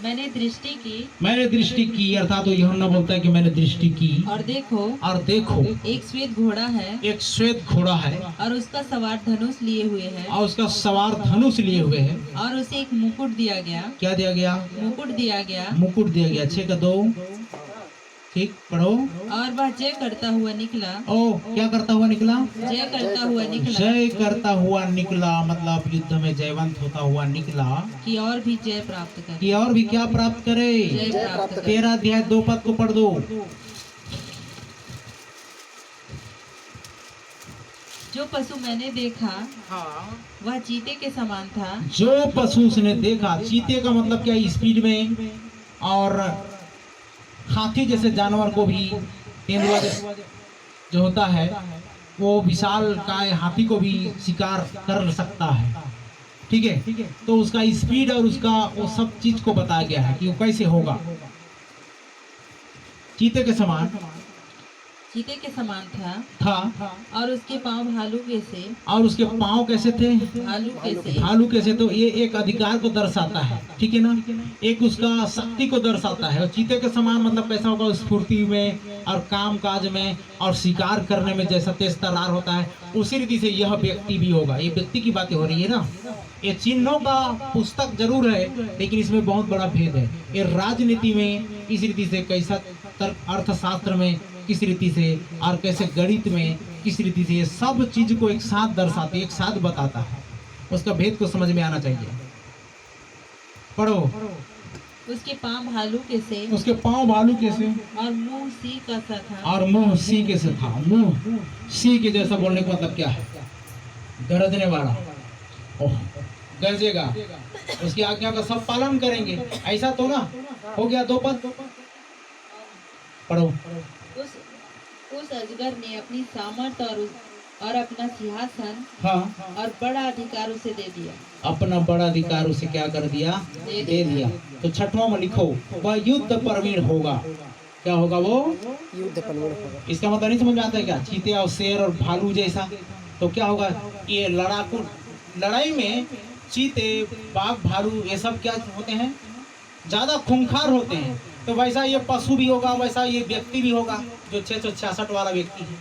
मैंने दृष्टि की अर्थात तो यूहन्ना बोलता है कि मैंने दृष्टि की और देखो एक श्वेत घोड़ा है एक श्वेत घोड़ा है और उसका सवार धनुष लिए हुए है और उसका सवार धनुष लिए हुए है और उसे एक मुकुट दिया गया। क्या दिया गया? मुकुट दिया गया। मुकुट दिया गया। 6 का 2 ठीक पढ़ो। और वह जय करता हुआ निकला। ओ क्या करता हुआ निकला? जय करता हुआ निकला। जय करता हुआ निकला मतलब युद्ध में जयवंत होता हुआ निकला कि और भी जय प्राप्त करे। कि और भी क्या प्राप्त करे? जय प्राप्त करे। 13 अध्याय 2 पद को पढ़ दो। जो पशु मैंने देखा हाँ वह चीते के समान था। जो पशु उसने देखा, चीते का मतलब क्या? स्पीड में, और हाथी जैसे जानवर को भी तेंदुआ जो होता है वो विशाल काय हाथी को भी शिकार कर सकता है। ठीक है, तो उसका स्पीड और उसका वो सब चीज को बताया गया है कि वो कैसे होगा। चीते के समान था और उसके पांव भालू के से। और उसके पांव कैसे थे? भालू के से। तो ये एक अधिकार को दर्शाता है, ठीक है ना, एक उसका शक्ति को दर्शाता है। और चीते के समान मतलब कैसा होगा? स्फूर्ति में और काम काज में और शिकार करने में जैसा तेज तर्रार होता है उसी रीति से यह व्यक्ति भी होगा। ये व्यक्ति की बातें हो रही है ना। ये चिन्हों का पुस्तक जरूर है लेकिन इसमें बहुत बड़ा भेद है। ये राजनीति में इस रीति से, कैसा अर्थशास्त्र में किस रीति से, और कैसे गणित में किस रीति से, ये सब चीज को एक साथ दर्शाते, एक साथ बताता है। उसका भेद को समझ में आना चाहिए। पढ़ो। उसके पांव भालू के से। और मुंह सी का सा था। और मुंह सी के से था। मुंह सी के जैसा बोलने का मतलब क्या है? गरजने वाला। ओह गरजेगा, उसकी आज्ञा का सब पालन करेंगे, ऐसा तो ना हो गया। 2 पद पढ़ो। उस अजगर ने अपनी सामर्थ और अपना सिंहासन और बड़ा अधिकार उसे दे दिया। अपना बड़ा अधिकार उसे क्या कर दिया? दे दिया। तो 6वां में लिखो वह युद्ध प्रवीण होगा। क्या होगा? वो युद्ध प्रवीण होगा। इसका मतलब नहीं समझ में आता है क्या? चीते और शेर और भालू जैसा। तो क्या होगा? ये लड़ाकू लड़ाई में चीते बाघ भालू ये सब क्या होते हैं? ज्यादा खूंखार होते हैं। तो वैसा ये पशु भी होगा, वैसा ये व्यक्ति भी होगा जो 666 वाला व्यक्ति है।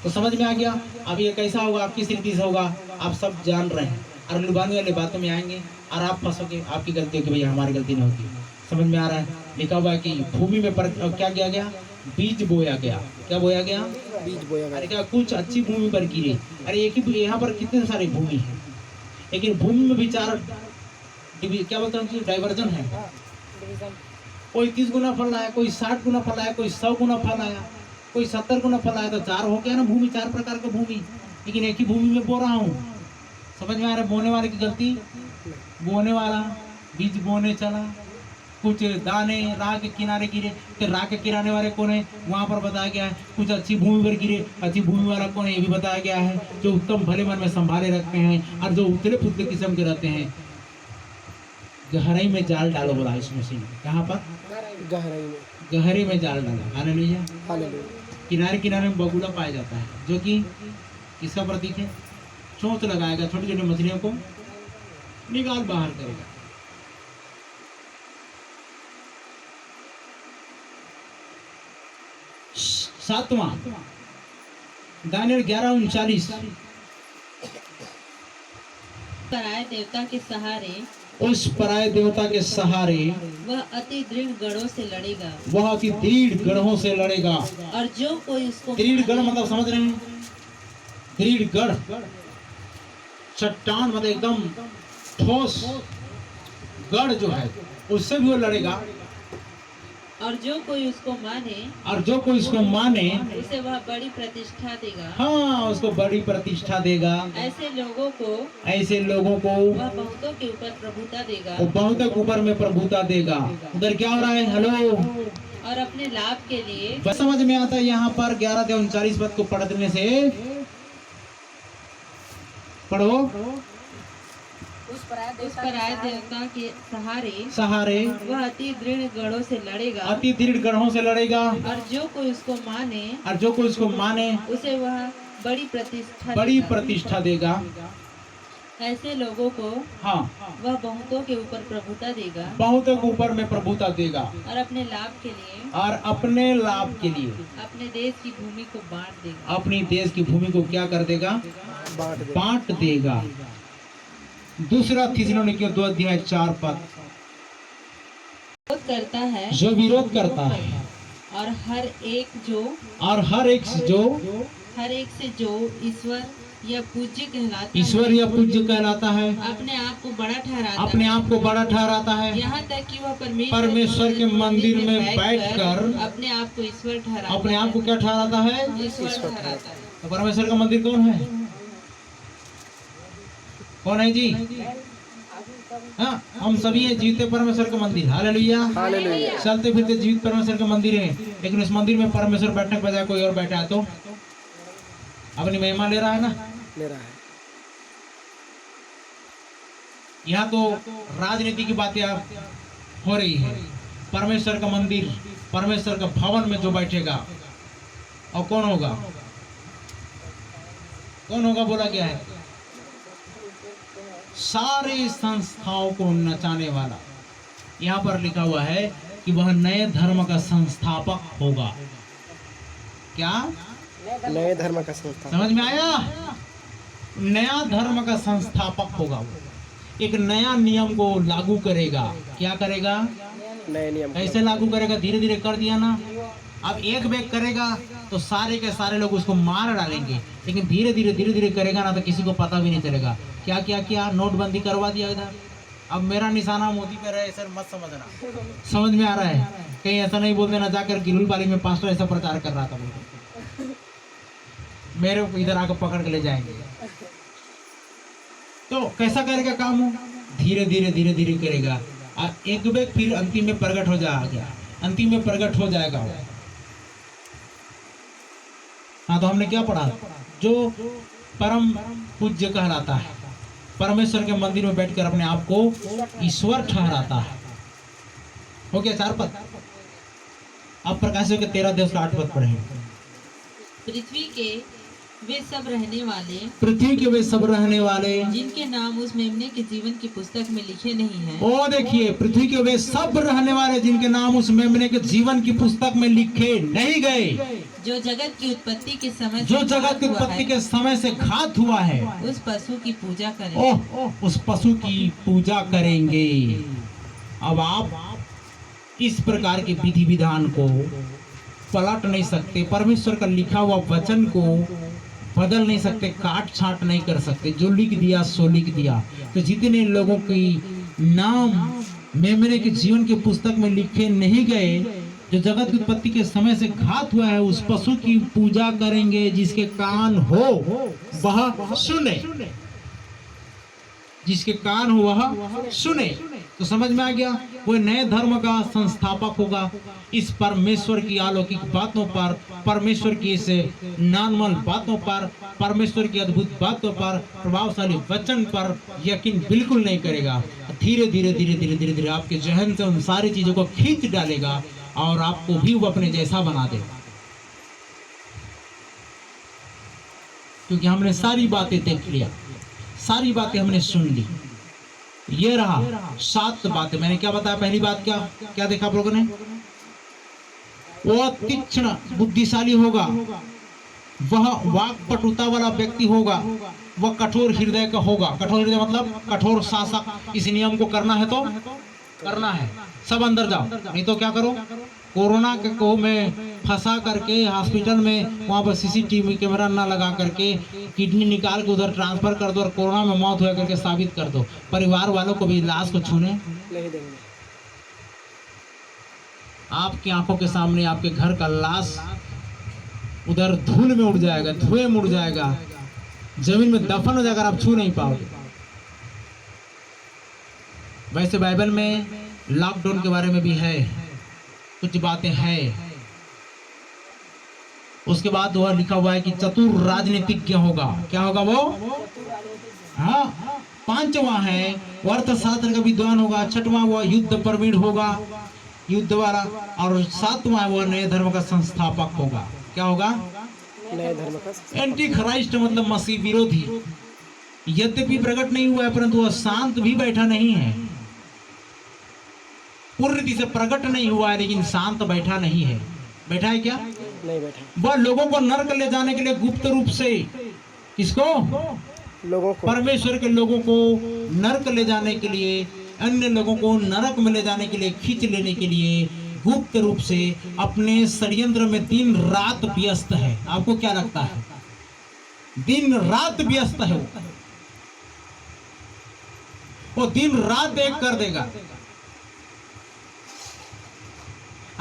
तो समझ में आ गया। अब ये कैसा होगा, आप किस रीति से होगा, आप सब जान रहे हैं। और लुभाने वाले बातों में आएंगे और आप फंसोगे, आपकी गलती होगी, भैया हमारी गलती नहीं होगी। समझ में आ रहा है? लिखा हुआ है कि भूमि में क्या किया गया? बीज बोया गया। क्या बोया गया? बीज बोया गया। अरे क्या कुछ अच्छी भूमि पर गिरे। अरे एक ही यहाँ पर कितने सारी भूमि है, लेकिन भूमि में भी 4 क्या बोलते हैं डाइवर्जन है। कोई 30 गुना फल आया, कोई 60 गुना फल आया, कोई 100 गुना फल आया, कोई 70 गुना फल आया। तो 4 हो गया ना भूमि, 4 प्रकार का भूमि। लेकिन एक ही भूमि में बो रहा हूँ। समझ में आ रहा है? बोने वाले की गलती। बोने वाला बीज बोने चला, कुछ दाने राह के किनारे गिरे। तो राह के किनारे वाले कौन है? वहाँ पर बताया गया है। कुछ अच्छी भूमि पर गिरे, अच्छी भूमि वाला कौन है? ये भी बताया गया है। जो उत्तम भले मन में संभाले रखते हैं और जो उतले पुतले किस्म के रहते हैं। गहराई में जाल डालो बोला इसमें से। कहाँ पर? गहरे में जाल डालो। हालेलुया। किनारे किनारे में बगुला पाया जाता है जो कि किसका प्रतीक है? चोंच लगाएगा, छोटी छोटी मछलियों को निकाल बाहर करेगा। सातवां दानियल 11:39। पराये देवता के सहारे, उस पराये देवता के सहारे वह अति दृढ़ गढ़ों से लड़ेगा। वह अति दृढ़ गढ़ों से लड़ेगा। और जो कोई उसको दृढ़ गढ़ मतलब समझ रहे हैं? दृढ़ गढ़ चट्टान मतलब एकदम ठोस गढ़ जो है उससे भी वो लड़ेगा। और जो कोई उसको माने उसे वह बड़ी प्रतिष्ठा देगा। हाँ, उसको बड़ी प्रतिष्ठा देगा। ऐसे लोगों को वह बहुतों के ऊपर प्रभुता देगा। वो बहुतों के ऊपर में प्रभुता देगा। उधर क्या हो रहा है? हेलो। और अपने लाभ के लिए। बस समझ में आता है यहाँ पर 11:39 पद को पढ़ने से। पढ़ो। उस पराये देवता के सहारे वह अति दृढ़ गढ़ों से लड़ेगा। अति दृढ़ गढ़ों से लड़ेगा। और जो कोई उसको माने उसे वह बड़ी प्रतिष्ठा देगा। ऐसे लोगों को हाँ, वह बहुतों के ऊपर प्रभुता देगा बहुतों के ऊपर में प्रभुता देगा और अपने लाभ के लिए और अपने लाभ के लिए अपने देश की भूमि को बांट देगा। अपनी देश की भूमि को क्या कर देगा? बांट देगा। दूसरा थिस्सलुनीकियों 2:4 विरोध करता है जो विरोध करता है और हर एक से जो ईश्वर या पूज्य कहलाता ईश्वर या पूज्य कहलाता है, अपने आप को बड़ा ठहराता अपने आप को बड़ा ठहराता है, यहाँ तक कि वह परमेश्वर के मंदिर में बैठकर अपने आप को ईश्वर ठहराता अपने आप को क्या ठहराता है? ईश्वर ठहराता है। तो परमेश्वर का मंदिर कौन है? कौन है जी? हाँ, हम सभी हैं, जीवित परमेश्वर का मंदिर। हालेलुया। चलते फिरते जीवित परमेश्वर का मंदिर है, लेकिन उस मंदिर में परमेश्वर बैठने के बजाय कोई और बैठा है तो अपनी महिमा ले रहा है ना? ले रहा है। यहाँ तो राजनीति की बातें हो रही है। परमेश्वर का मंदिर, परमेश्वर का भवन में जो बैठेगा और कौन होगा? बोला गया है, सारी संस्थाओं को नचाने वाला। यहाँ पर लिखा हुआ है कि वह नए धर्म का संस्थापक होगा। क्या? नए धर्म का संस्थापक। समझ में आया? नया धर्म का संस्थापक होगा वो। एक नया नियम को लागू करेगा। क्या करेगा? नए नियम। कैसे लागू करेगा? धीरे धीरे कर दिया ना। अब एक बैग करेगा तो सारे के सारे लोग उसको मार डालेंगे, लेकिन धीरे धीरे करेगा ना तो किसी को पता भी नहीं चलेगा। क्या नोटबंदी करवा दिया इधर। अब मेरा निशाना मोदी पे रहे, सर मत समझना। समझ में आ रहा है? कहीं ऐसा नहीं बोलते ना जाकर गिलुलबाली में पास्टर ऐसा प्रचार कर रहा था, मेरे को इधर आकर पकड़ के ले जाएंगे। तो कैसा करेगा काम हो? धीरे धीरे करेगा। एक बैग फिर अंतिम में प्रकट हो जाएगा, अंतिम में प्रकट हो जाएगा वो। हाँ, तो हमने क्या पढ़ा? जो परम पूज्य कहलाता है, परमेश्वर के मंदिर में बैठकर अपने आप को ईश्वर ठहराता है। हो गया 4 पद। अब प्रकाशियों के 13-8 पद पढ़ेंगे। पृथ्वी के वे सब रहने वाले जिनके नाम उस मेमने के जीवन की पुस्तक में लिखे नहीं हैं। ओ देखिए, पृथ्वी के वे सब रहने वाले जिनके नाम उस मेमने के जीवन की पुस्तक में लिखे नहीं गए, जो जगत की उत्पत्ति के समय से घात हुआ है, उस पशु की पूजा करेंगे। उस पशु की पूजा करेंगे। अब आप इस प्रकार के विधि विधान को पलट नहीं सकते, परमेश्वर का लिखा हुआ वचन को बदल नहीं सकते, काट छाट नहीं कर सकते। जो लिख दिया सो लिख दिया। तो जितने लोगों की नाम मेमने के जीवन के पुस्तक में लिखे नहीं गए, जो जगत की उत्पत्ति के समय से घात हुआ है, उस पशु की पूजा करेंगे। जिसके कान हो वह सुने, जिसके कान हो वह सुने। तो समझ में आ गया? वो नए धर्म का संस्थापक होगा। इस परमेश्वर की अलौकिक बातों पर, परमेश्वर की इस नानमल बातों पर, परमेश्वर की अद्भुत बातों पर, प्रभावशाली वचन पर यकीन बिल्कुल नहीं करेगा। धीरे धीरे आपके जहन से उन सारी चीजों को खींच डालेगा और आपको भी वो अपने जैसा बना देगा। क्योंकि हमने सारी बातें देख लिया, सारी बातें हमने सुन ली। ये रहा 7 बातें। मैंने क्या बताया? पहली बात क्या देखा आप लोगों ने? वो तीक्ष्ण बुद्धिशाली होगा, वह वाक्पटुता वाला व्यक्ति होगा, वह कठोर हृदय का होगा। कठोर हृदय मतलब कठोर शासक। इस नियम को करना है तो करना है, सब अंदर जाओ, नहीं तो क्या करो? कोरोना को में फंसा करके हॉस्पिटल में वहाँ पर CCTV कैमरा ना लगा करके किडनी निकाल के उधर ट्रांसफर कर दो और कोरोना में मौत हुआ करके साबित कर दो। परिवार वालों को भी लाश को छूने नहीं देंगे। आपकी आंखों के सामने आपके घर का लाश उधर धूल में उड़ जाएगा, धुएं में उड़ जाएगा, जमीन में दफन हो जाएगा, आप छू नहीं पाओगे। वैसे बाइबल में लॉकडाउन के बारे में भी है, कुछ बातें हैं। उसके बाद वह लिखा हुआ है कि चतुर राजनीतिज्ञ होगा। क्या होगा वो? हाँ, 5वां है अर्थशास्त्र का विद्वान होगा। 6वां वो युद्ध प्रवीण होगा, युद्ध वाला। और 7वां वो नए धर्म का संस्थापक होगा। क्या होगा? नए धर्म का एंटी क्राइस्ट मतलब मसीह विरोधी। यद्यपि प्रकट नहीं हुआ है, परंतु वह शांत भी बैठा नहीं है। पूर्ण रीति से प्रकट नहीं हुआ है, लेकिन शांत बैठा नहीं है। बैठा है क्या? नहीं बैठा। वह लोगों को नरक ले जाने के लिए गुप्त रूप से, किसको? लोगों को, परमेश्वर के लोगों को नरक ले जाने के लिए, अन्य लोगों को नरक में ले जाने के लिए, खींच लेने के लिए गुप्त रूप से अपने षड्यंत्र में दिन रात व्यस्त है। आपको क्या लगता है? दिन रात व्यस्त है वो दिन रात एक कर देगा।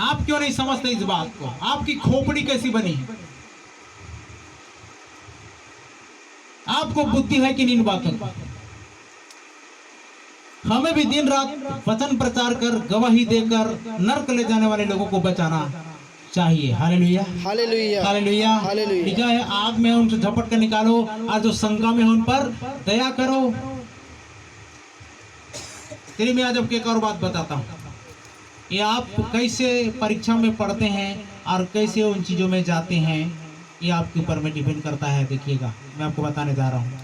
आप क्यों नहीं समझते इस बात को? आपकी खोपड़ी कैसी बनी है? आपको बुद्धि है कि नहीं इन बातों की? हमें भी दिन रात वचन प्रचार कर, गवाही देकर नरक ले जाने वाले लोगों को बचाना चाहिए। Hallelujah, hallelujah, hallelujah. हालेलुया। लिखा है, आग में उनसे झपट कर निकालो और जो शंका में हो उन पर दया करो। तेरी मैं आज आपको एक और बात बताता हूँ। ये आप कैसे परीक्षा में पढ़ते हैं और कैसे उन चीजों में जाते हैं, ये आपके ऊपर में डिपेंड करता है। देखिएगा, मैं आपको बताने जा रहा हूँ।